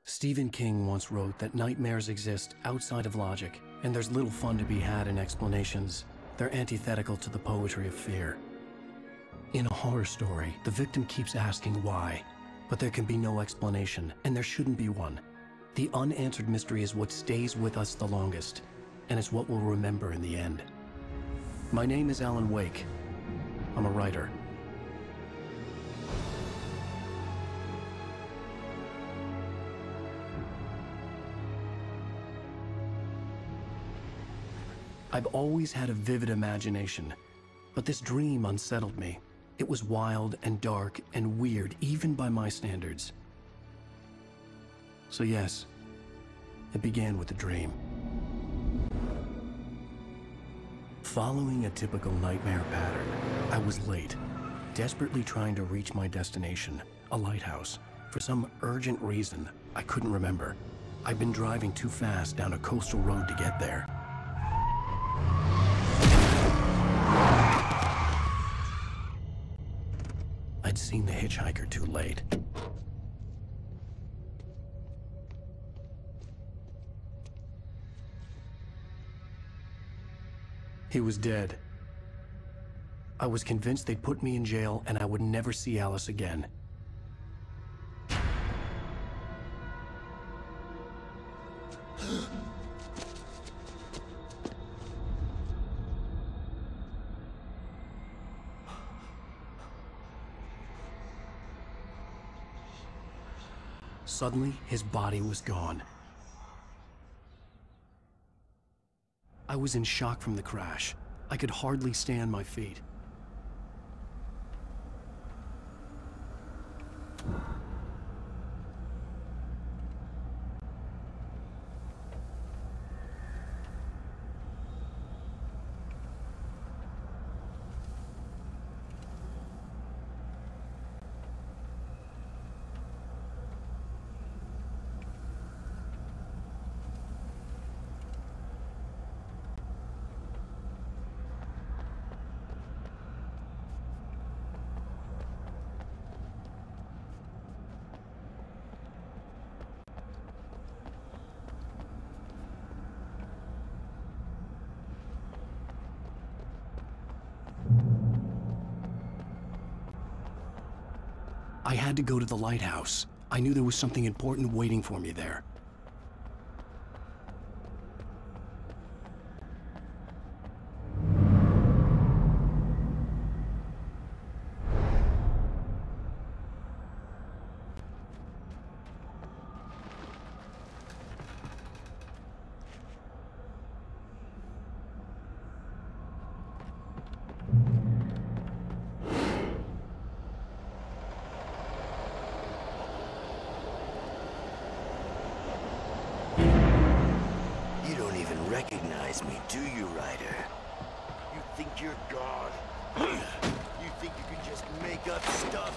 Stephen King once wrote that nightmares exist outside of logic, and there's little fun to be had in explanations. They're antithetical to the poetry of fear. In a horror story, the victim keeps asking why, but there can be no explanation, and there shouldn't be one. The unanswered mystery is what stays with us the longest, and it's what we'll remember in the end. My name is Alan Wake. I'm a writer. I've always had a vivid imagination, but this dream unsettled me. It was wild and dark and weird, even by my standards. So yes, it began with a dream. Following a typical nightmare pattern, I was late, desperately trying to reach my destination, a lighthouse. For some urgent reason, I couldn't remember. I'd been driving too fast down a coastal road to get there. I'd seen the hitchhiker too late. He was dead. I was convinced they'd put me in jail and I would never see Alice again. Suddenly, his body was gone. I was in shock from the crash. I could hardly stay on my feet. I had to go to the lighthouse. I knew there was something important waiting for me there. Recognize me, do you, Ryder? You think you're God? You think you can just make up stuff?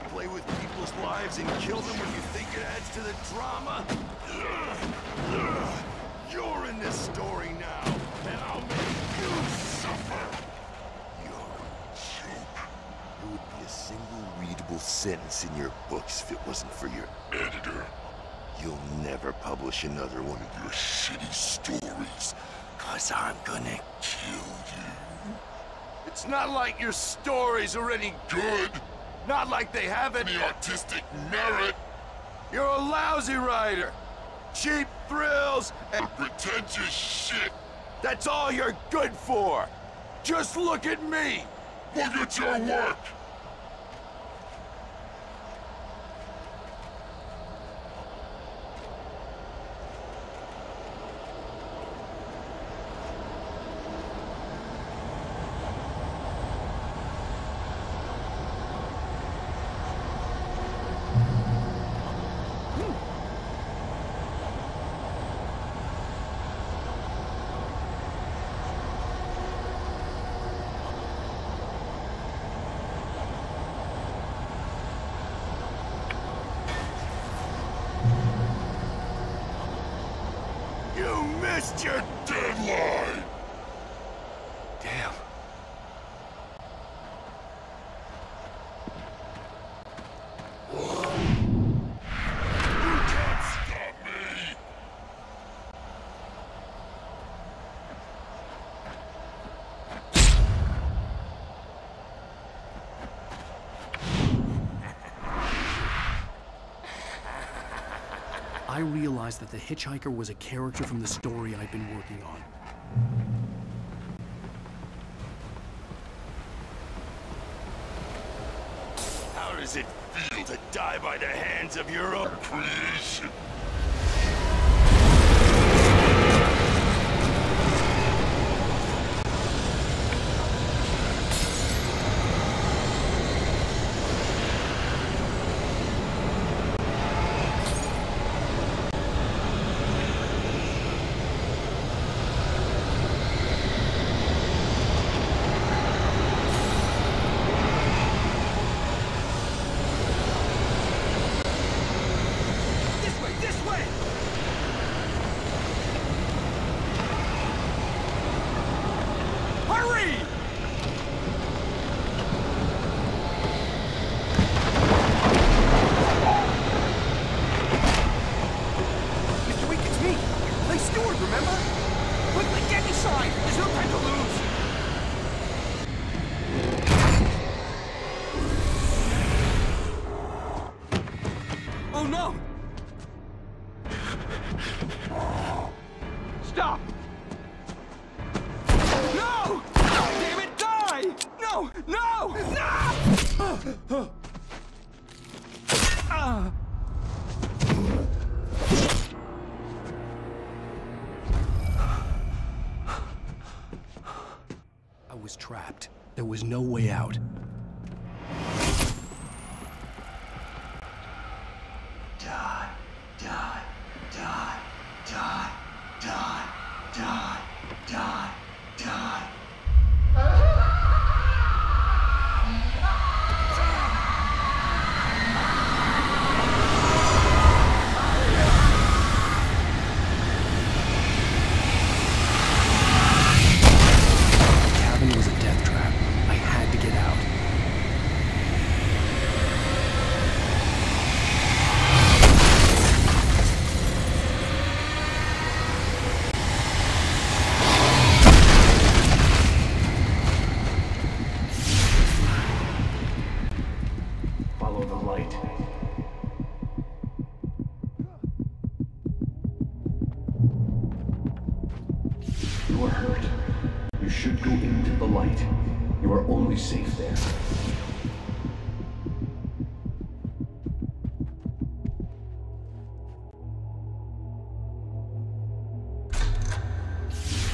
Play with people's lives and kill them when you think it adds to the drama? You're in this story now, and I'll make you suffer! You're a joke. There would be a single readable sentence in your books if it wasn't for your editor. You'll never publish another one of your shitty stories, 'cause I'm gonna kill you. It's not like your stories are any good. Not like they have any artistic merit. You're a lousy writer. Cheap thrills and pretentious shit. That's all you're good for. Just look at me. Look at your work. missed your deadline! Damn. You can't stop me! I realized that the hitchhiker was a character from the story I'd been working on. How does it feel to die by the hands of your own creation? Oh no! Stop! No! Damn it, die! No! No! No! I was trapped. There was no way out. Die, die, die, die, die, die, die, die. The cabin was a death trap. I had to get out. Follow the light. You are hurt. You should go into the light. You are only safe there.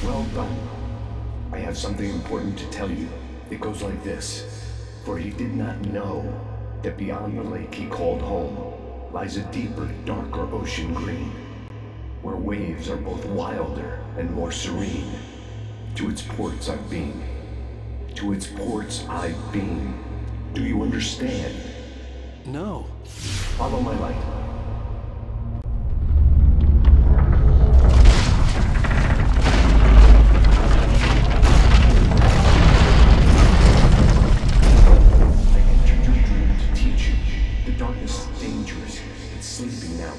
Well done. I have something important to tell you. It goes like this. For he did not know that beyond the lake he called home lies a deeper, darker ocean green, where waves are both wilder and more serene. To its ports I've been. To its ports I've been. Do you understand? No. Follow my light. I entered your dream to teach you. The darkness is dangerous. It's sleeping now.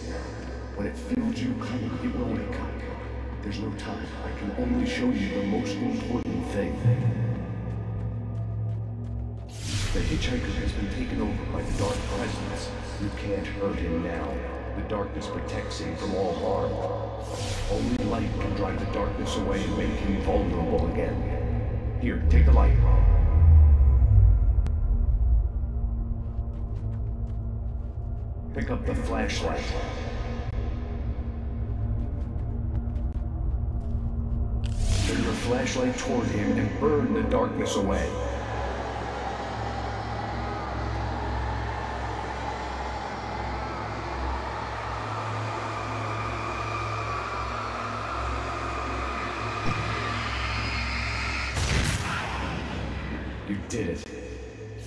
When it feels you coming, it will wake up. There's no time. I can only show you the most important thing. The hitchhiker has been taken over by the dark presence. You can't hurt him now. The darkness protects him from all harm. Only light can drive the darkness away and make him vulnerable again. Here, take the light. Pick up the flashlight. Turn your flashlight toward him and burn the darkness away. You did it.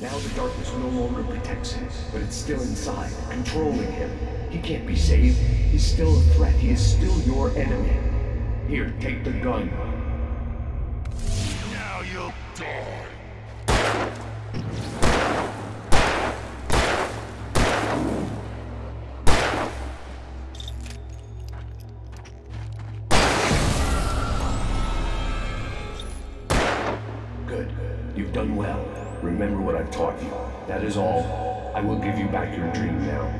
Now the darkness no longer protects him, but it's still inside, controlling him. He can't be saved. He's still a threat. He is still your enemy. Here, take the gun. Now you'll die. Good. You've done well. Remember what I've taught you. That is all. I will give you back your dream now.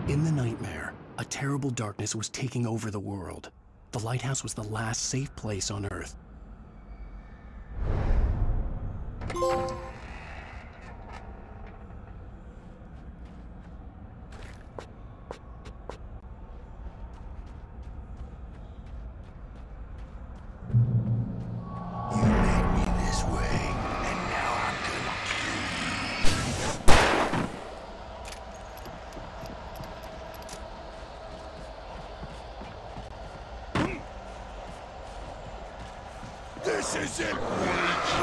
In the nightmare, a terrible darkness was taking over the world. The lighthouse was the last safe place on Earth. You made me this way, and now I'm gonna kill you. This isn't Wake!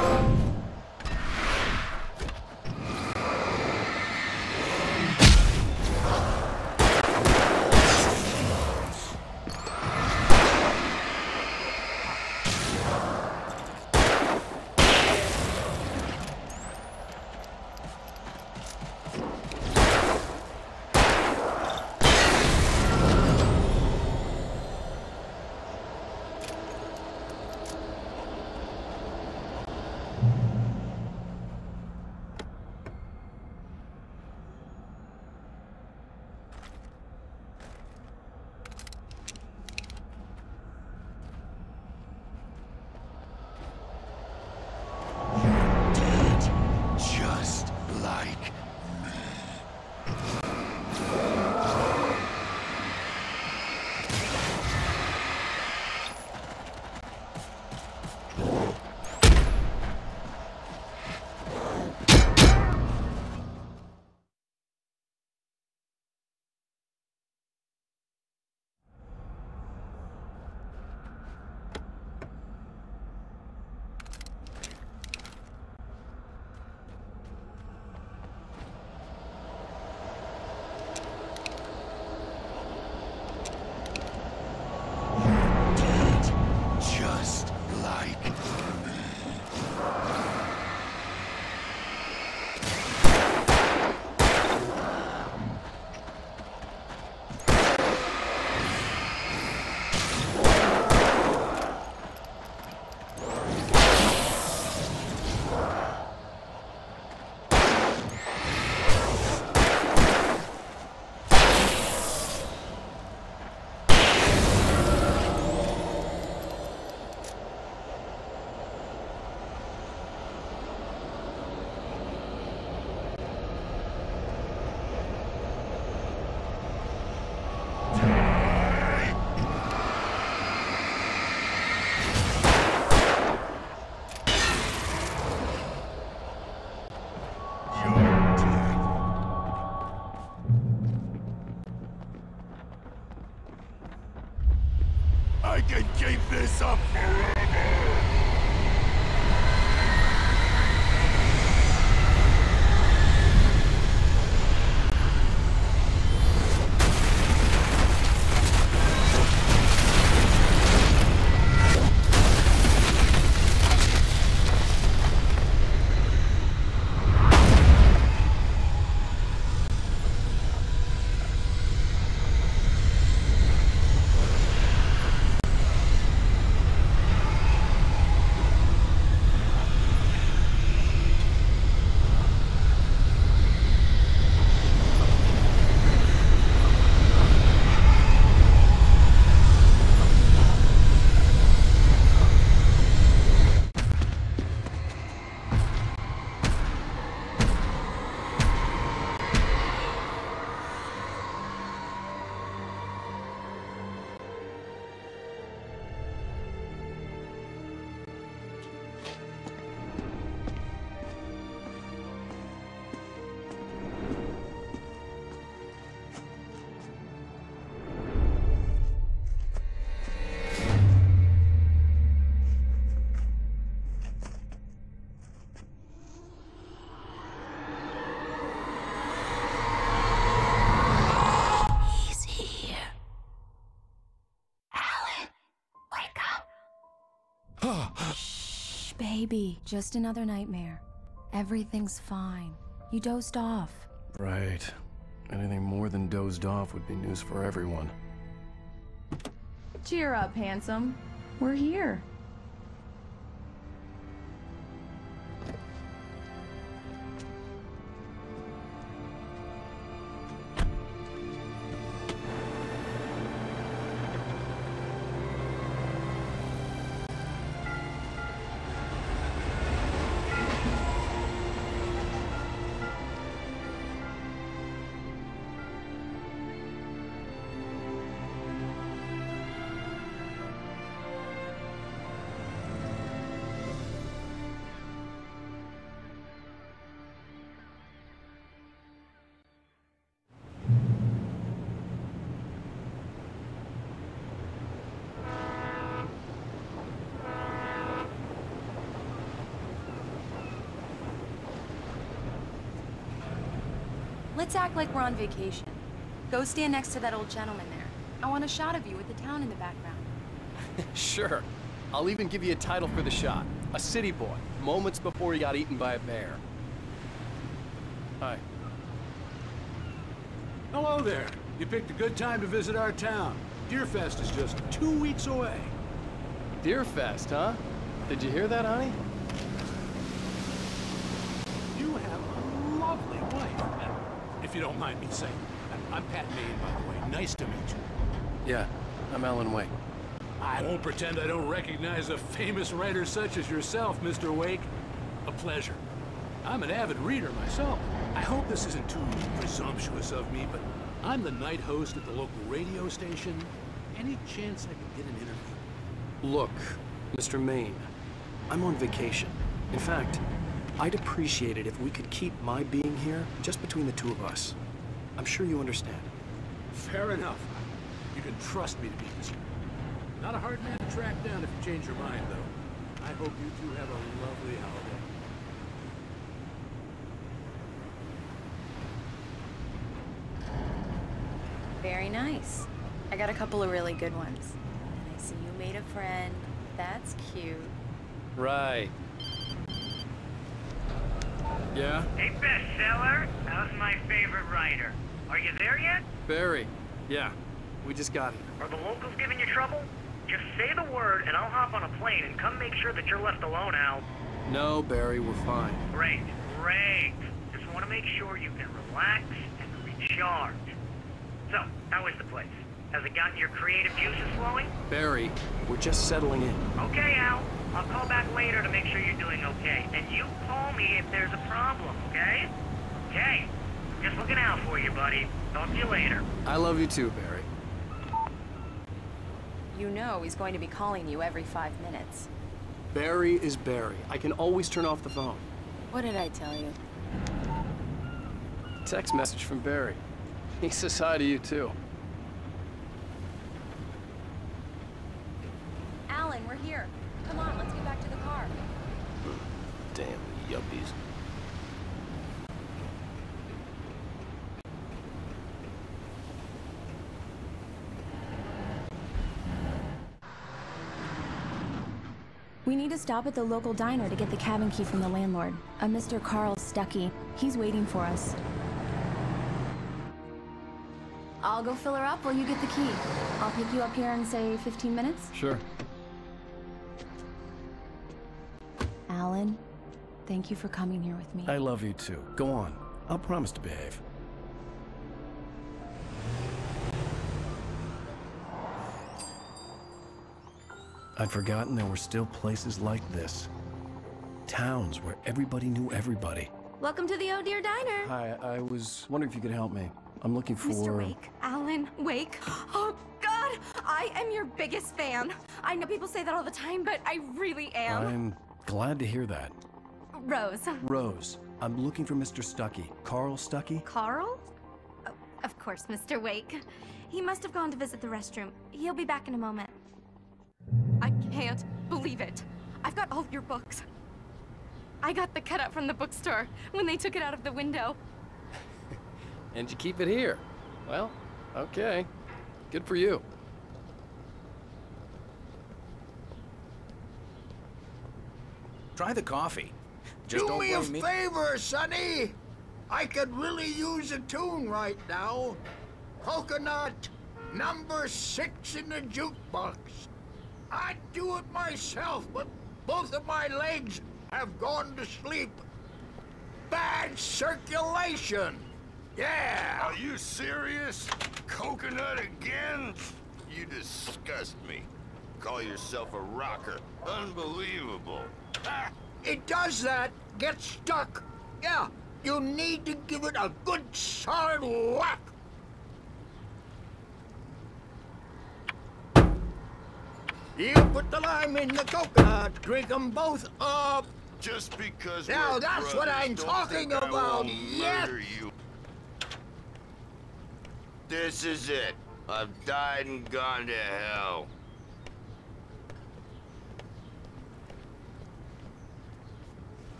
Just like me. Just like me. I can keep this up forever! Baby, just another nightmare. Everything's fine. You dozed off. Right. Anything more than dozed off would be news for everyone. Cheer up, handsome. We're here. Let's act like we're on vacation. Go stand next to that old gentleman there. I want a shot of you with the town in the background. Sure. I'll even give you a title for the shot. A city boy, moments before he got eaten by a bear. Hi. Hello there. You picked a good time to visit our town. Deerfest is just 2 weeks away. Deerfest, huh? Did you hear that, honey? You have a lovely wife. If you don't mind me saying. I'm Pat Maine, by the way. Nice to meet you. Yeah, I'm Alan Wake. I won't pretend I don't recognize a famous writer such as yourself, Mr. Wake. A pleasure. I'm an avid reader myself. I hope this isn't too presumptuous of me, but I'm the night host at the local radio station. Any chance I could get an interview? Look, Mr. Maine, I'm on vacation. In fact, I'd appreciate it if we could keep my being here just between the two of us. I'm sure you understand. Fair enough. You can trust me to be discreet. Not a hard man to track down if you change your mind, though. I hope you two have a lovely holiday. Very nice. I got a couple of really good ones. And I see you made a friend. That's cute. Right. Yeah? Hey, bestseller, how's my favorite writer? Are you there yet? Barry. Yeah, we just got here. Are the locals giving you trouble? Just say the word and I'll hop on a plane and come make sure that you're left alone, Al. No, Barry, we're fine. Great, great. Just want to make sure you can relax and recharge. So, how is the place? Has it gotten your creative juices flowing? Barry, we're just settling in. Okay, Al. I'll call back later to make sure you're doing okay. And you call me if there's a problem, okay? Okay. Just looking out for you, buddy. Talk to you later. I love you too, Barry. You know he's going to be calling you every 5 minutes. Barry is Barry. I can always turn off the phone. What did I tell you? Text message from Barry. He says hi to you too. Alan, we're here. Come on, let's get back to the car. Damn yuppies. We need to stop at the local diner to get the cabin key from the landlord, a Mr. Carl Stuckey. He's waiting for us. I'll go fill her up while you get the key. I'll pick you up here in, say, 15 minutes? Sure. Alan, thank you for coming here with me. I love you too. Go on. I'll promise to behave. I'd forgotten there were still places like this. Towns where everybody knew everybody. Welcome to the Oh Dear Diner. Hi, I was wondering if you could help me. I'm looking for... Mr. Wake. Alan Wake. Oh, God! I am your biggest fan. I know people say that all the time, but I really am. I'm glad to hear that. Rose. Rose, I'm looking for Mr. Stuckey. Carl Stuckey? Carl? Oh, of course, Mr. Wake. He must have gone to visit the restroom. He'll be back in a moment. I can't believe it. I've got all your books. I got the cutout from the bookstore when they took it out of the window. And you keep it here. Well, okay. Good for you. Try the coffee. Just Do don't me a blame me. favor, Sonny. I could really use a tune right now. Coconut, number 6 in the jukebox. I'd do it myself, but both of my legs have gone to sleep. Bad circulation. Yeah. Are you serious? Coconut again? You disgust me. Call yourself a rocker. Unbelievable. Ah. It does that. Get stuck. Yeah, you need to give it a good solid whack. You put the lime in the coconut. Drink them both up. Just because Now we're that's what brothers, I'm don't talking think I about. won't Yes. murder you. This is it. I've died and gone to hell.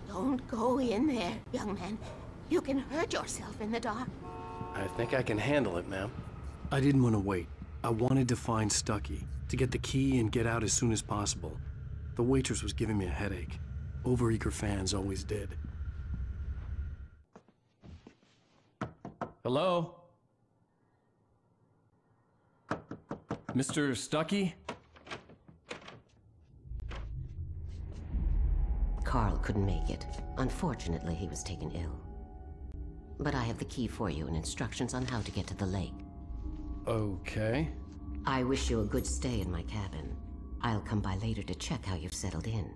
Don't go in there, young man. You can hurt yourself in the dark. I think I can handle it, ma'am. I didn't want to wait. I wanted to find Stucky, to get the key and get out as soon as possible. The waitress was giving me a headache. Overeager fans always did. Hello? Mr. Stucky? Carl couldn't make it. Unfortunately, he was taken ill. But I have the key for you and instructions on how to get to the lake. Okay. I wish you a good stay in my cabin. I'll come by later to check how you've settled in.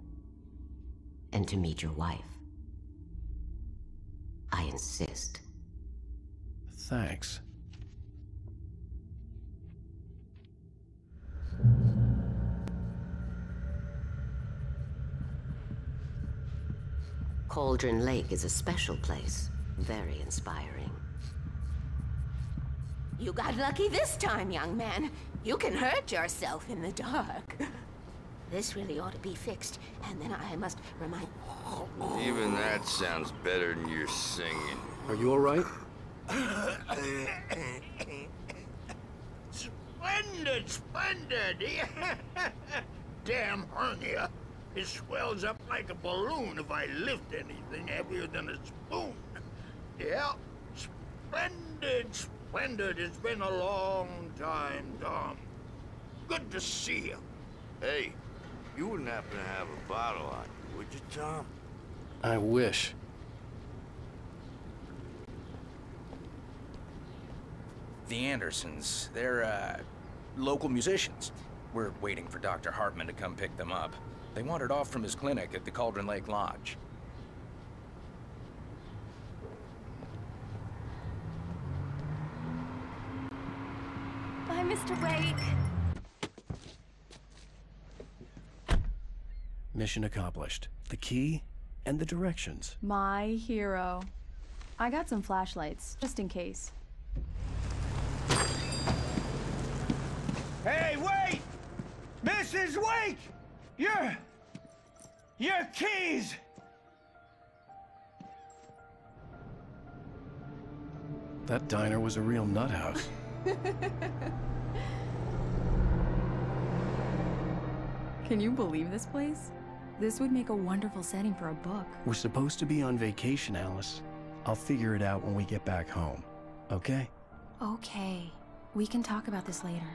And to meet your wife. I insist. Thanks. Cauldron Lake is a special place. Very inspiring. You got lucky this time, young man. You can hurt yourself in the dark. This really ought to be fixed, and then I must remind... Even that sounds better than your singing. Are you all right? Splendid, splendid. Damn hernia. It swells up like a balloon if I lift anything heavier than a spoon. Yeah, splendid, splendid. It's been a long time, Tom. Good to see you. Hey, you wouldn't happen to have a bottle on you, would you, Tom? I wish. The Andersons, they're, local musicians. We're waiting for Dr. Hartman to come pick them up. They wandered off from his clinic at the Cauldron Lake Lodge. Bye, Mr. Wake. Mission accomplished. The key and the directions. My hero. I got some flashlights, just in case. Hey, wait! Mrs. Wake! Your keys! That diner was a real nut house. Can you believe this place? This would make a wonderful setting for a book. We're supposed to be on vacation, Alice. I'll figure it out when we get back home. Okay? Okay. We can talk about this later.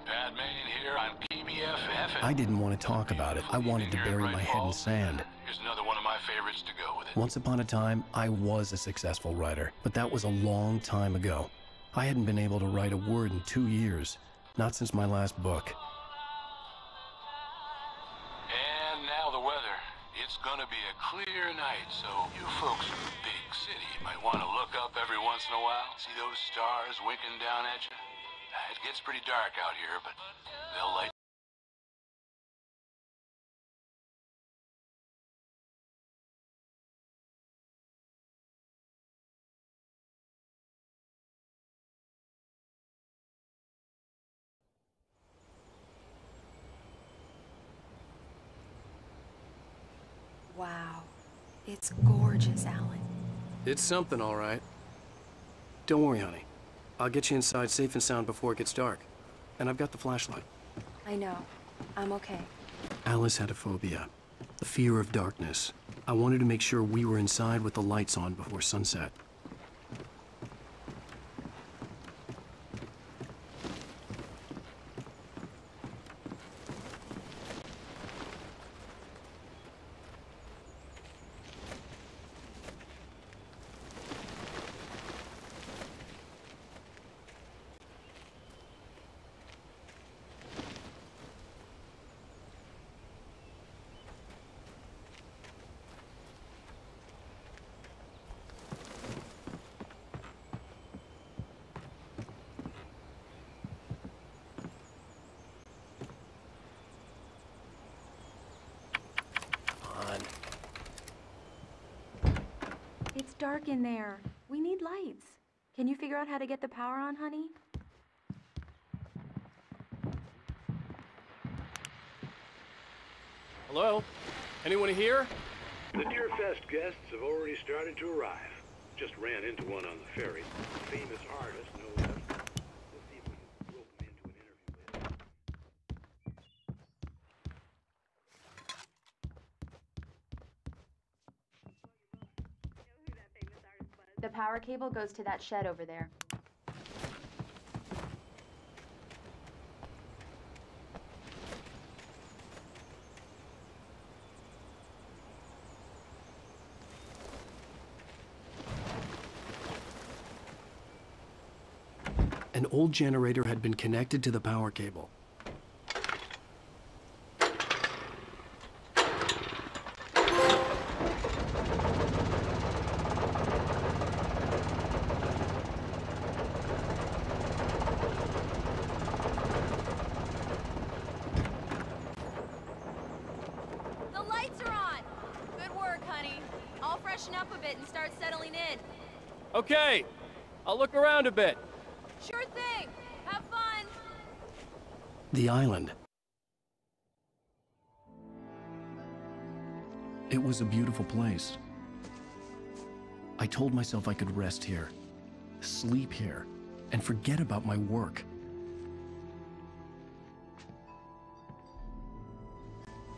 Bad man here on PBFF. I didn't want to talk about it. I wanted to bury my head in sand. Here's another one of my favorites to go with it. Once upon a time, I was a successful writer, but that was a long time ago. I hadn't been able to write a word in 2 years, not since my last book. And now the weather. It's gonna be a clear night, so you folks in the big city might want to look up every once in a while. See those stars winking down at you? It gets pretty dark out here, but they'll light. Wow. It's gorgeous, Alan. It's something, all right. Don't worry, honey. I'll get you inside safe and sound before it gets dark. And I've got the flashlight. I know. I'm okay. Alice had a phobia. The fear of darkness. I wanted to make sure we were inside with the lights on before sunset. It's dark in there. We need lights. Can you figure out how to get the power on, honey? Hello? Anyone here? The Deerfest guests have already started to arrive. Just ran into one on the ferry. Famous artist, no less. We'll see if we can rope him into an interview later. The power cable goes to that shed over there. An old generator had been connected to the power cable. The lights are on! Good work, honey. I'll freshen up a bit and start settling in. Okay, I'll look around a bit. Sure thing! Have fun! The island. It was a beautiful place. I told myself I could rest here, sleep here, and forget about my work.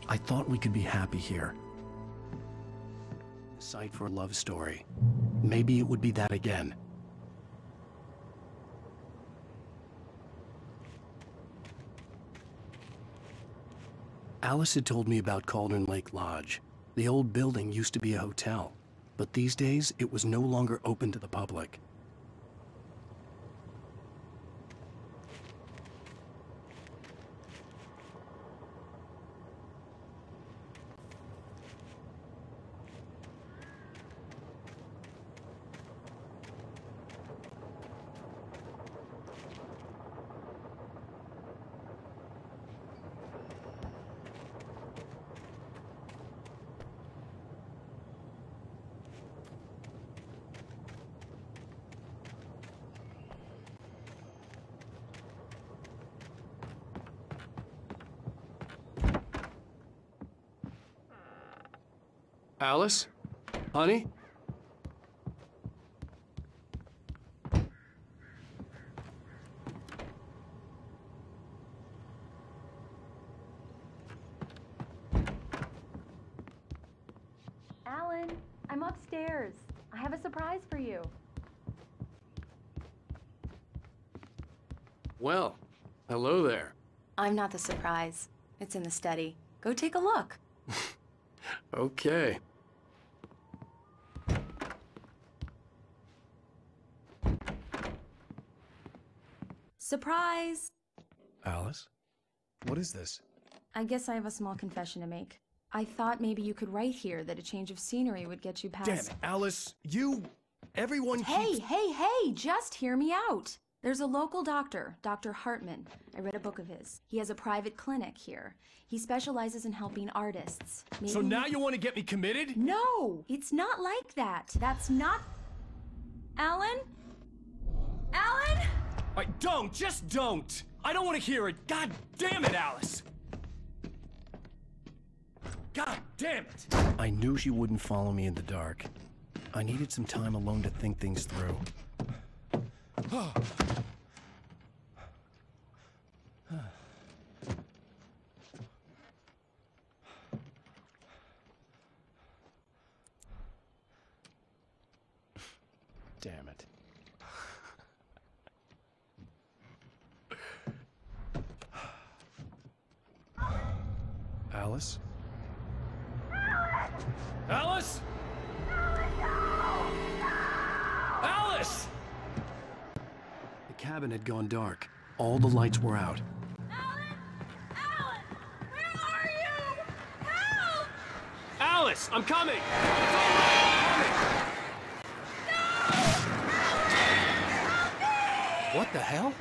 I thought we could be happy here. Sight for a love story. Maybe it would be that again. Alice had told me about Cauldron Lake Lodge. The old building used to be a hotel, but these days it was no longer open to the public. Alice? Honey? Alan, I'm upstairs. I have a surprise for you. Well, hello there. I'm not the surprise. It's in the study. Go take a look. Okay. Surprise! Alice? What is this? I guess I have a small confession to make. I thought maybe you could write here that a change of scenery would get you past— Damn it, Alice, everyone Hey, keeps— hey, just hear me out. There's a local doctor, Dr. Hartman. I read a book of his. He has a private clinic here. He specializes in helping artists. So now you want to get me committed? No, it's not like that. That's not— Alan? Alan? Just don't! I don't want to hear it! God damn it, Alice! God damn it! I knew she wouldn't follow me in the dark. I needed some time alone to think things through. Damn it. Alice? Alice? Alice! The cabin had gone dark. All the lights were out. Alice, I'm coming! It's all right, What the hell?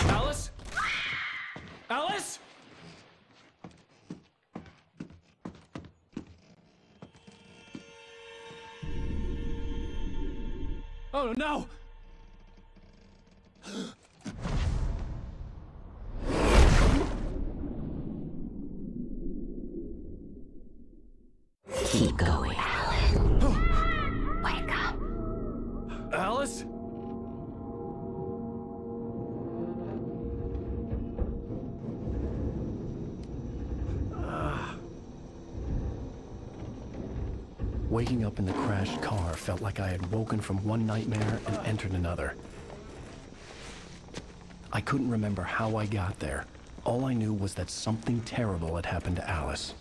Alice? Alice? Oh no! Keep going, Alan. Wake up. Alice? Waking up in the crashed car felt like I had woken from one nightmare and entered another. I couldn't remember how I got there. All I knew was that something terrible had happened to Alice.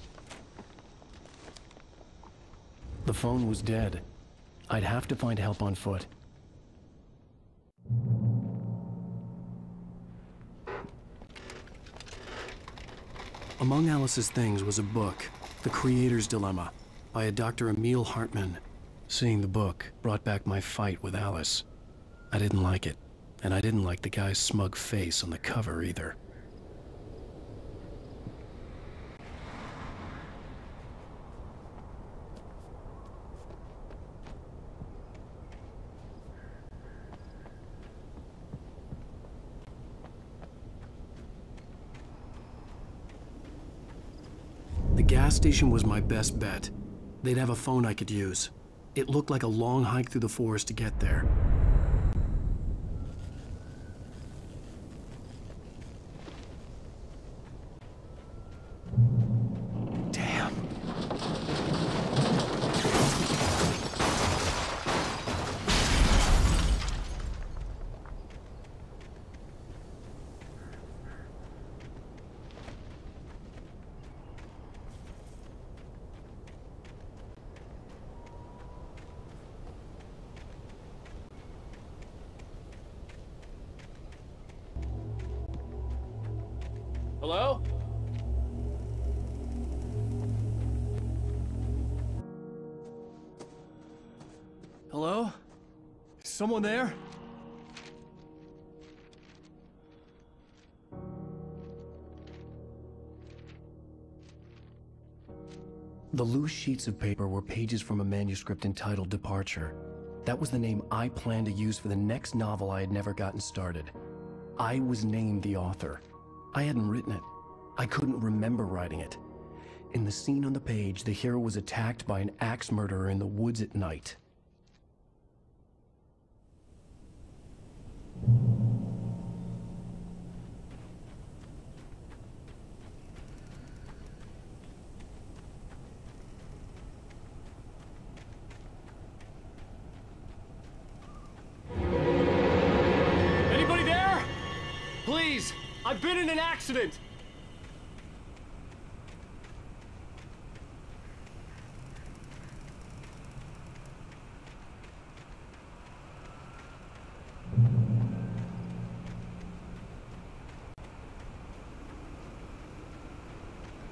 The phone was dead. I'd have to find help on foot. Among Alice's things was a book, The Creator's Dilemma, by a Dr. Emil Hartman. Seeing the book brought back my fight with Alice. I didn't like it, and I didn't like the guy's smug face on the cover either. The gas station was my best bet. They'd have a phone I could use. It looked like a long hike through the forest to get there. Damn. Hello? Hello? Is someone there? The loose sheets of paper were pages from a manuscript entitled Departure. That was the name I planned to use for the next novel I had never gotten started. I was named the author. I hadn't written it. I couldn't remember writing it. In the scene on the page, the hero was attacked by an axe murderer in the woods at night. Anybody there? Please, I've been in an accident.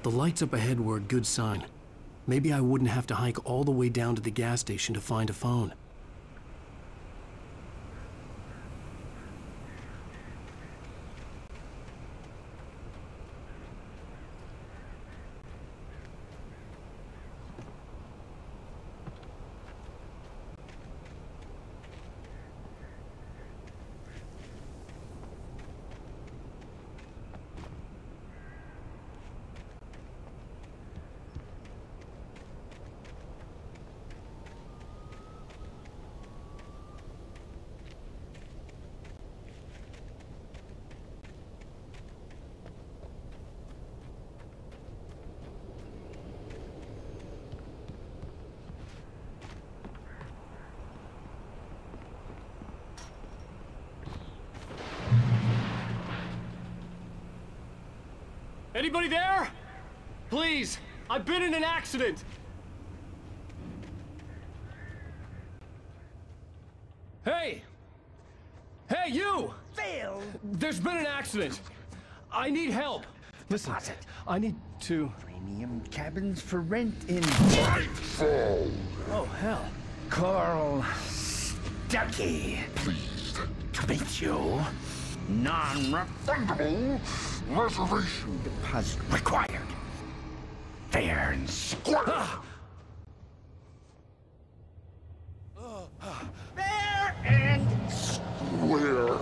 The lights up ahead were a good sign. Maybe I wouldn't have to hike all the way down to the gas station to find a phone. Anybody there? Please, I've been in an accident. Hey! Hey, you! Phil! There's been an accident. I need help. Listen, I need to... Premium cabins for rent in... Nightfall! Oh, hell. Carl Stuckey. Pleased To meet you. Non-refundable reservation deposit required. Fair and square. Fair and square.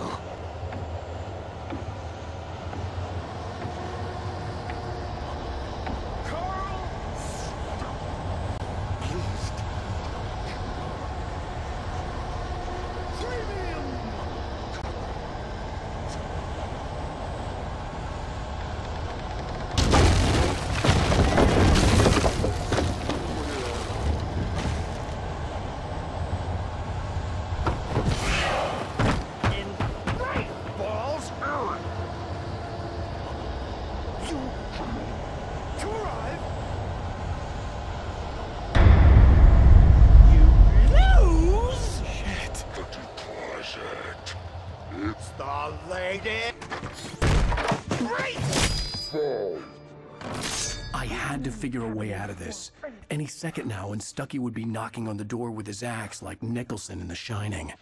I had to figure a way out of this. Any second now, and Stuckey would be knocking on the door with his axe like Nicholson in The Shining.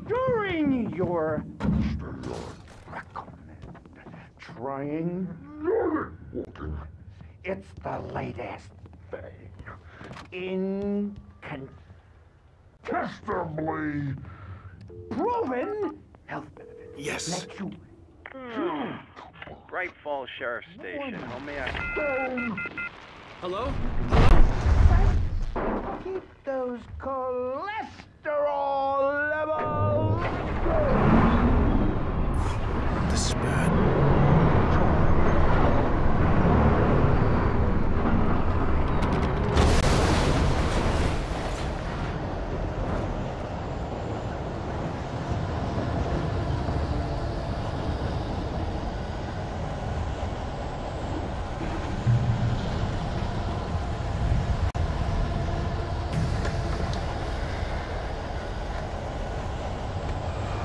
During your trying, it's the latest thing. Incontestably proven health benefits. Yes. Let you Bright Falls Sheriff Station. How may I... Hello? Keep those cholesterol levels. This is bad.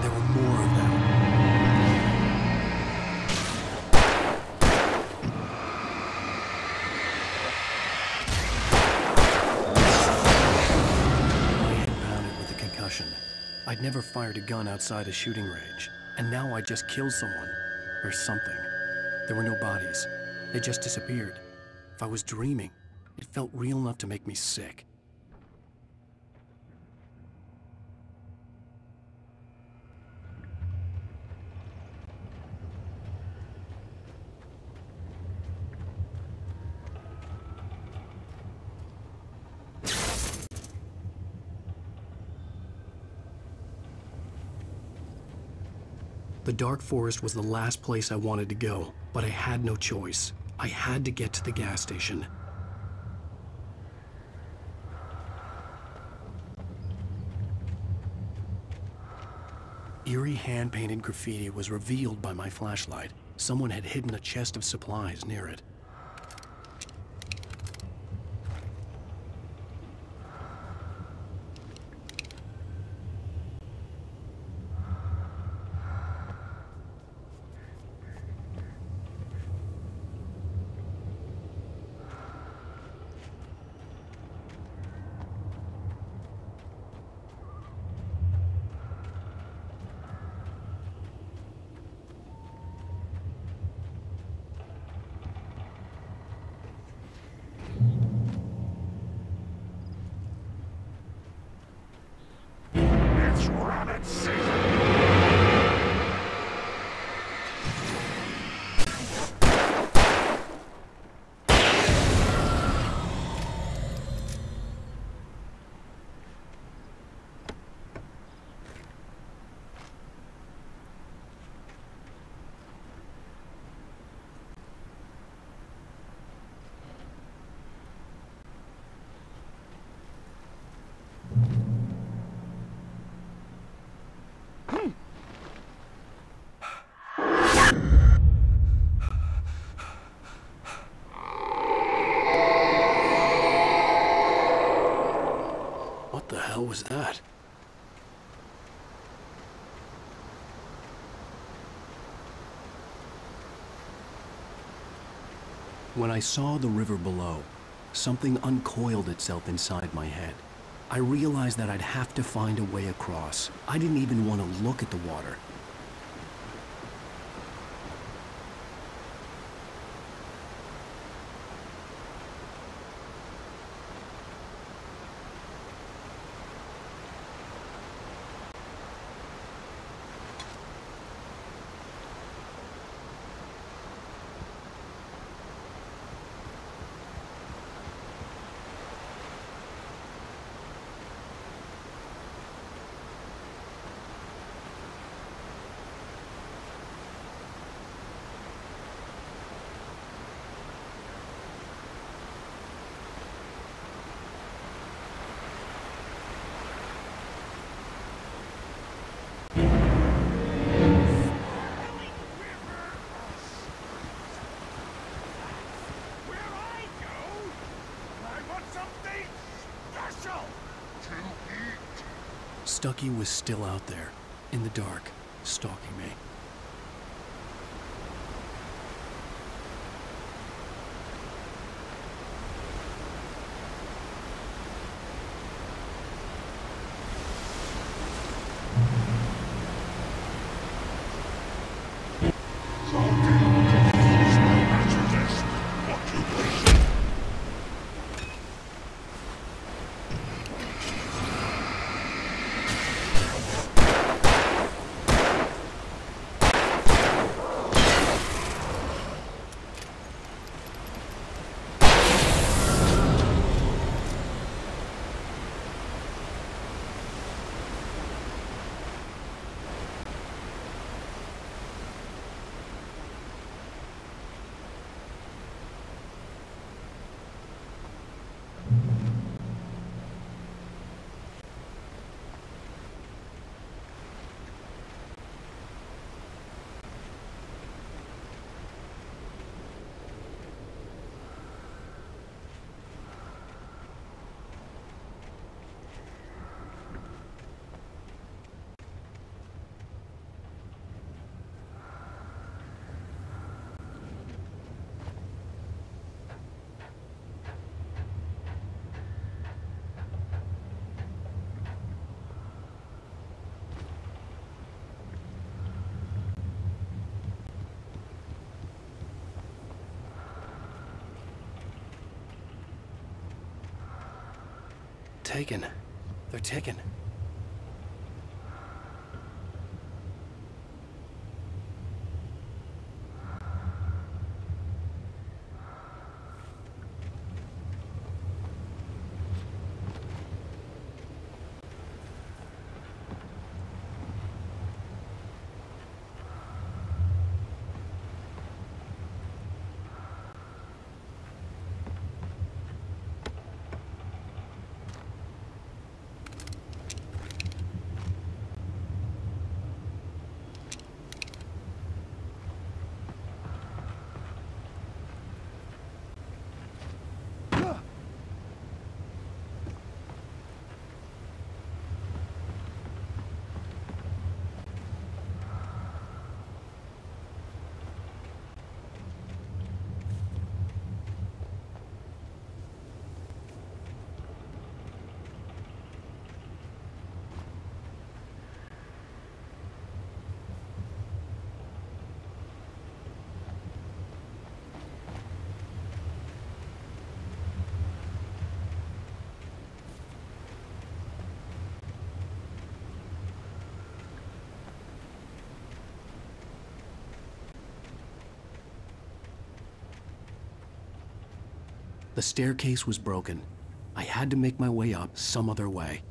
There were more of them. My head pounded with a concussion. I'd never fired a gun outside a shooting range, and now I just killed someone. Or something. There were no bodies. They just disappeared. If I was dreaming, it felt real enough to make me sick. The dark forest was the last place I wanted to go, but I had no choice. I had to get to the gas station. Eerie hand-painted graffiti was revealed by my flashlight. Someone had hidden a chest of supplies near it. was that? When I saw the river below, something uncoiled itself inside my head. I realized that I'd have to find a way across. I didn't even want to look at the water. Stucky was still out there, in the dark, stalking me. Taken. They're taken. The staircase was broken. I had to make my way up some other way.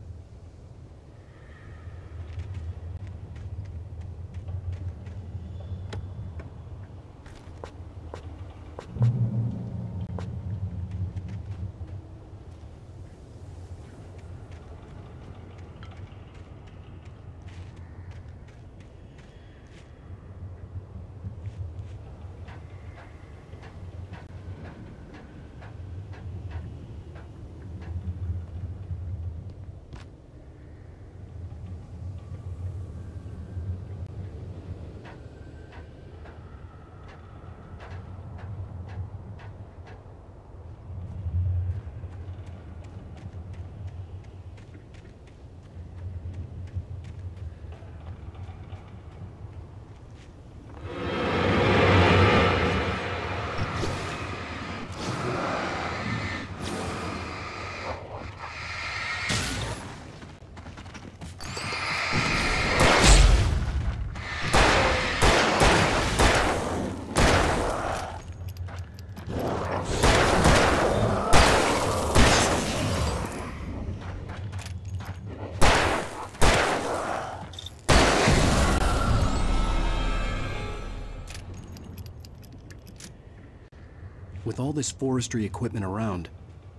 With all this forestry equipment around,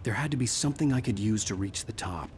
there had to be something I could use to reach the top.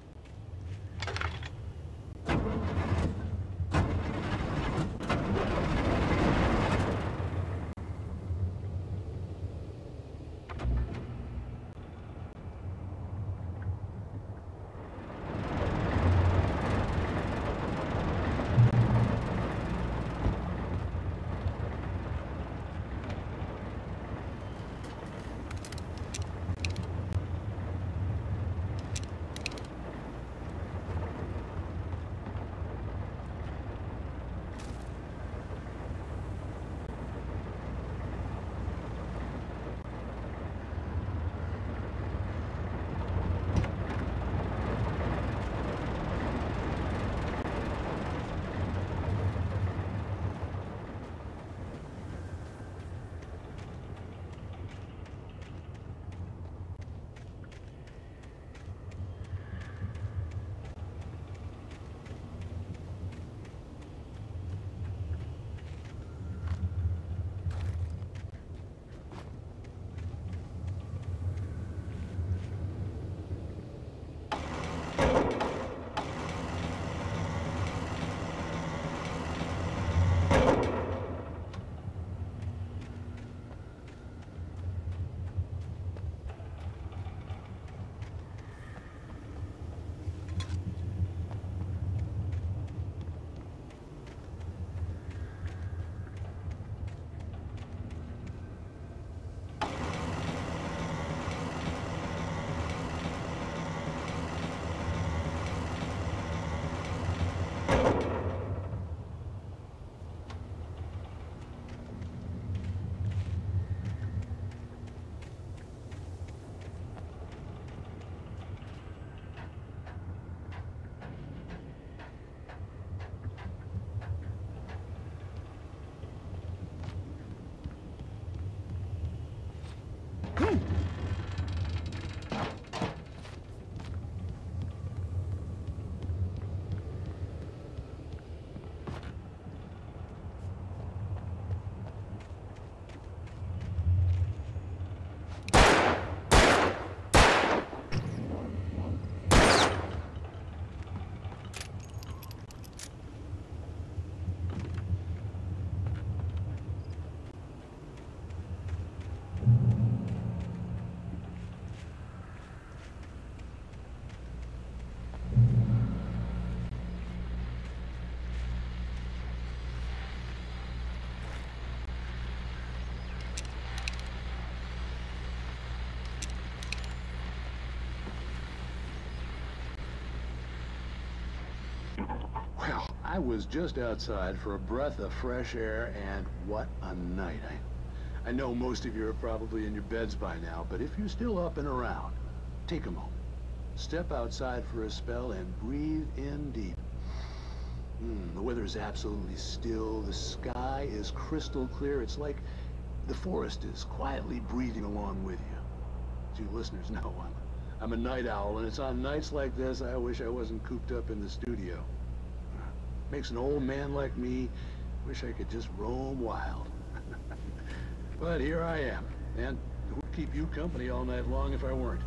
Well, I was just outside for a breath of fresh air, and what a night. I know most of you are probably in your beds by now, but if you're still up and around, take a moment. Step outside for a spell and breathe in deep. The weather is absolutely still. The sky is crystal clear. It's like the forest is quietly breathing along with you. As you listeners know, I'm a night owl, and it's on nights like this I wish I wasn't cooped up in the studio. Makes an old man like me wish I could just roam wild. But here I am, and it would keep you company all night long if I weren't.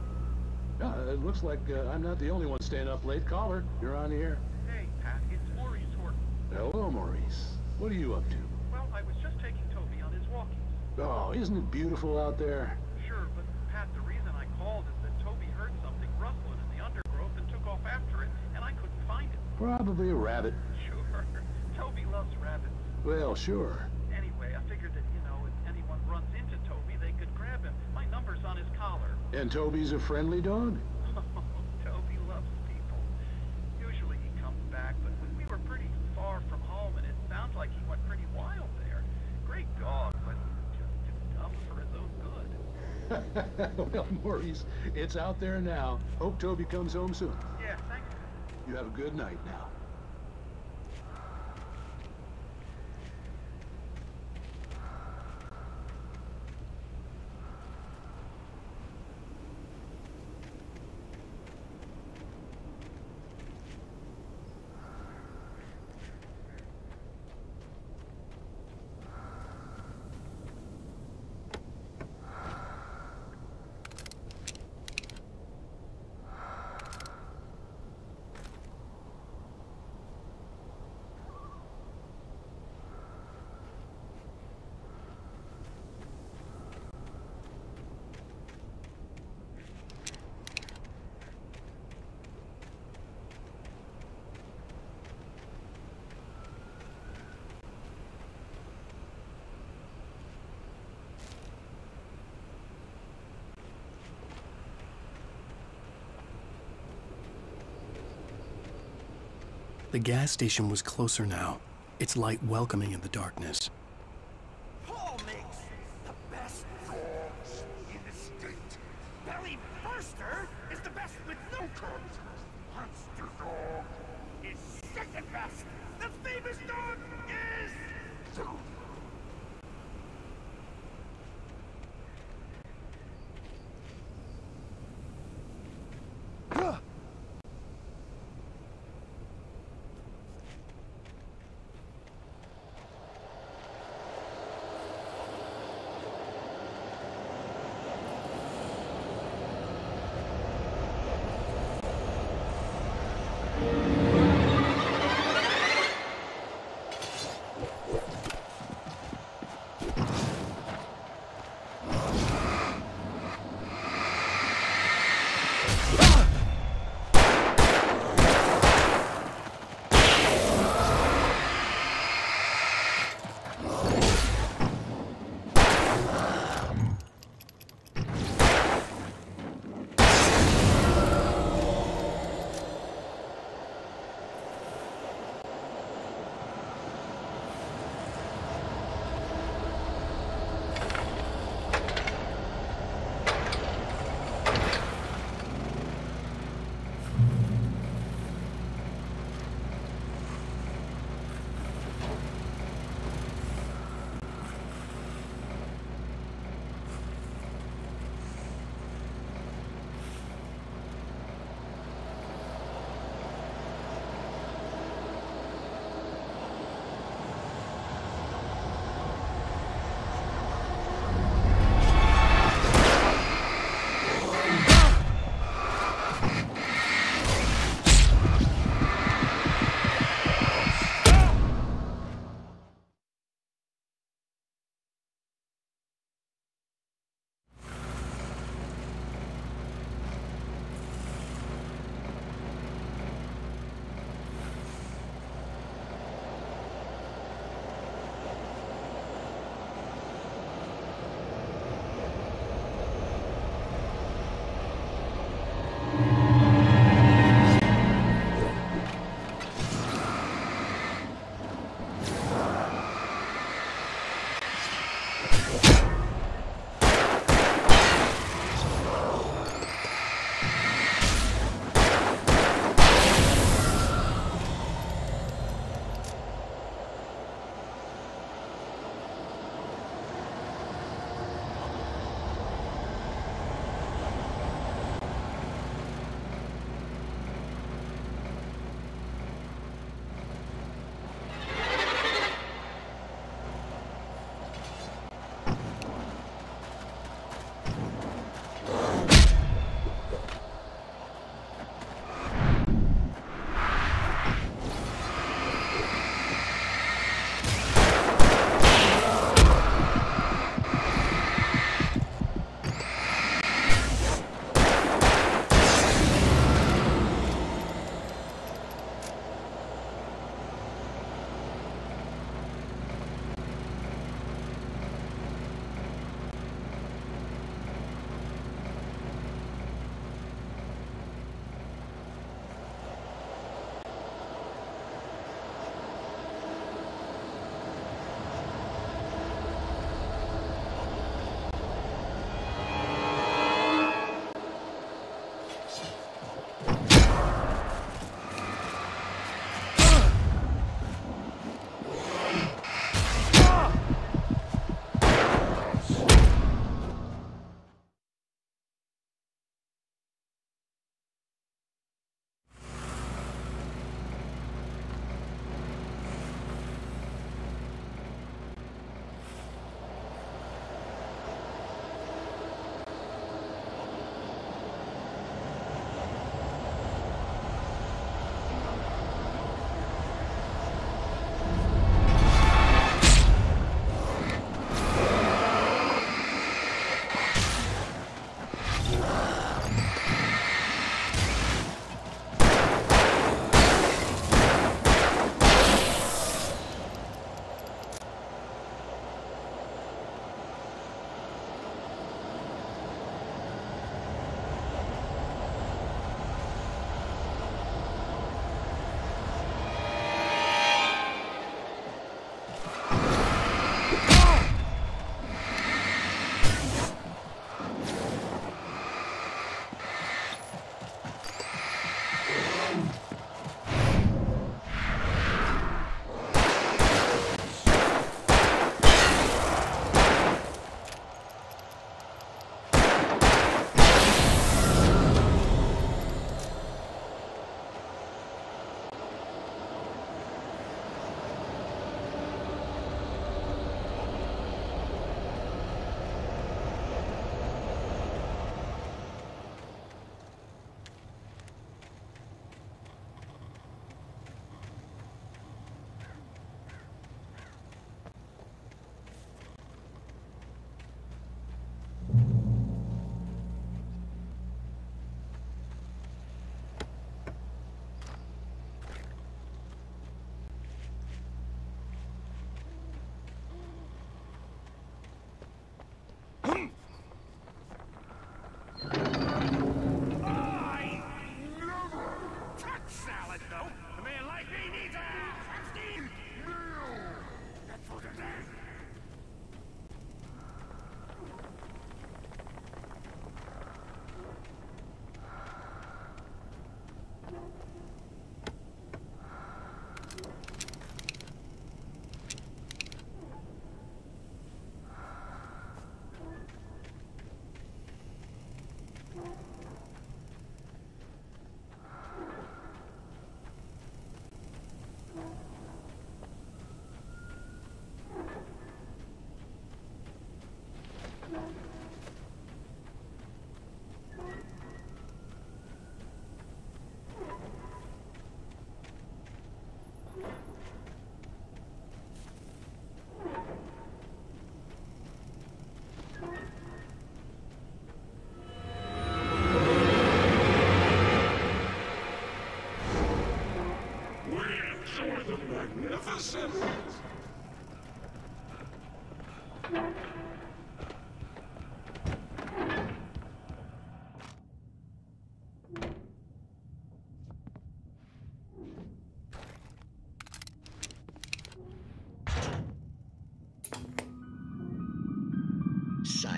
It looks like I'm not the only one staying up late. Caller, you're on the air. Hey, Pat, it's Maurice Horton. Hello, Maurice. What are you up to? Well, I was just taking Toby on his walkies. Oh, isn't it beautiful out there? Sure, but Pat, the reason I called is that Toby heard something rustling in the undergrowth and took off after it, and I couldn't find it. Probably a rabbit. Sure. Toby loves rabbits. Well, sure. Anyway, I figured that, if anyone runs into Toby, they could grab him. My number's on his collar. And Toby's a friendly dog? Toby loves people. Usually he comes back, but we were pretty far from home, and it sounds like he went pretty wild there. Great dog, but just too dumb for his own good. Well, Maurice, it's out there now. Hope Toby comes home soon. Yeah, thanks. You have a good night now. The gas station was closer now, its light welcoming in the darkness. Paul makes the best dogs in the state. Belly Burster is the best with no cubs. Monster Dog is second best. The famous dog is...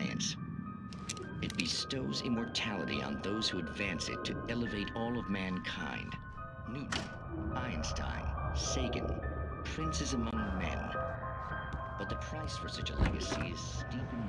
science. It bestows immortality on those who advance it to elevate all of mankind. Newton, Einstein, Sagan, princes among men. But the price for such a legacy is steep and...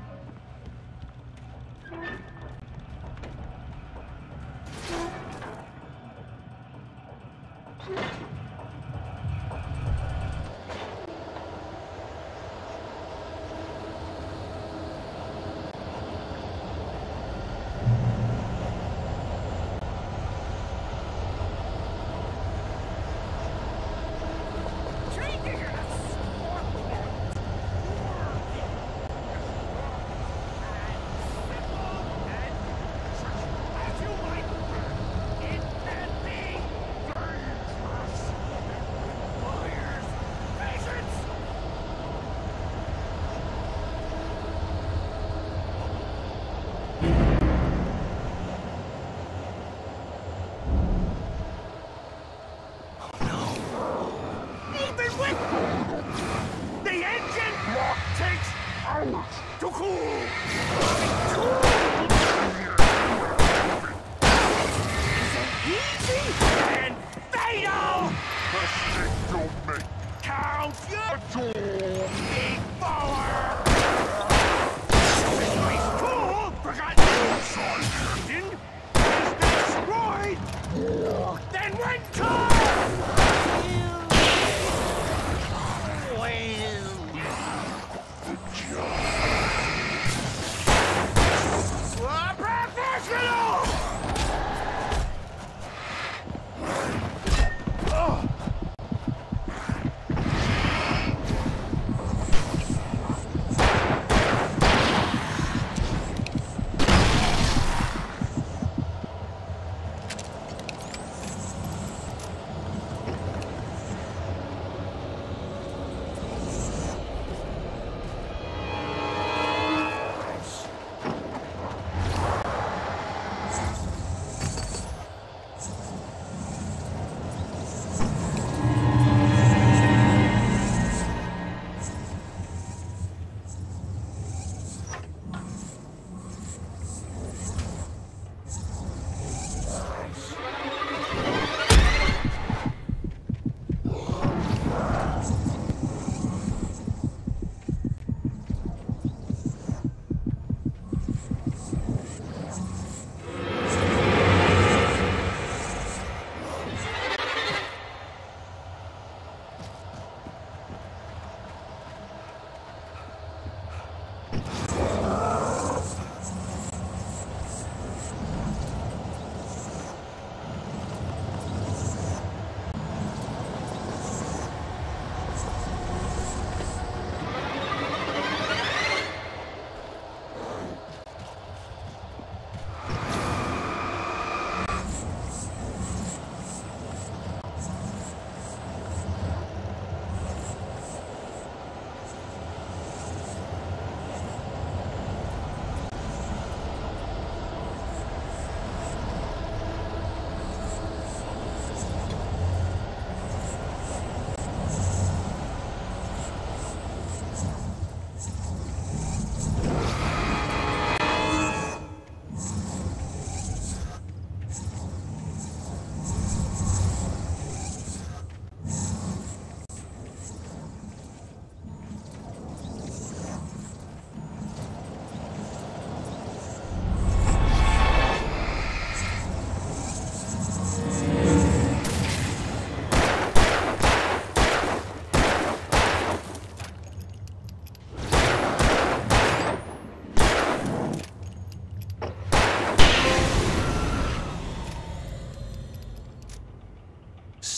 To cool! Easy and fatal! Mistake don't make. Count your Door! feet forward! Nice cool! Forgot Captain is destroyed! Then when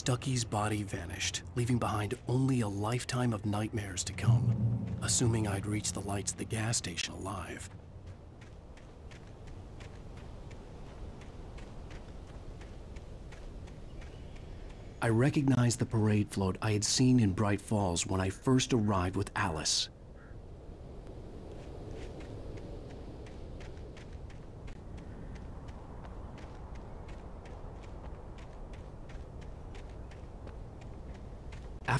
Stucky's body vanished, leaving behind only a lifetime of nightmares to come, assuming I'd reach the lights at the gas station alive. I recognized the parade float I had seen in Bright Falls when I first arrived with Alice.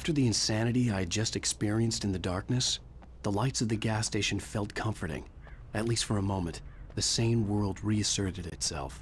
After the insanity I had just experienced in the darkness, the lights of the gas station felt comforting, At least for a moment, the sane world reasserted itself.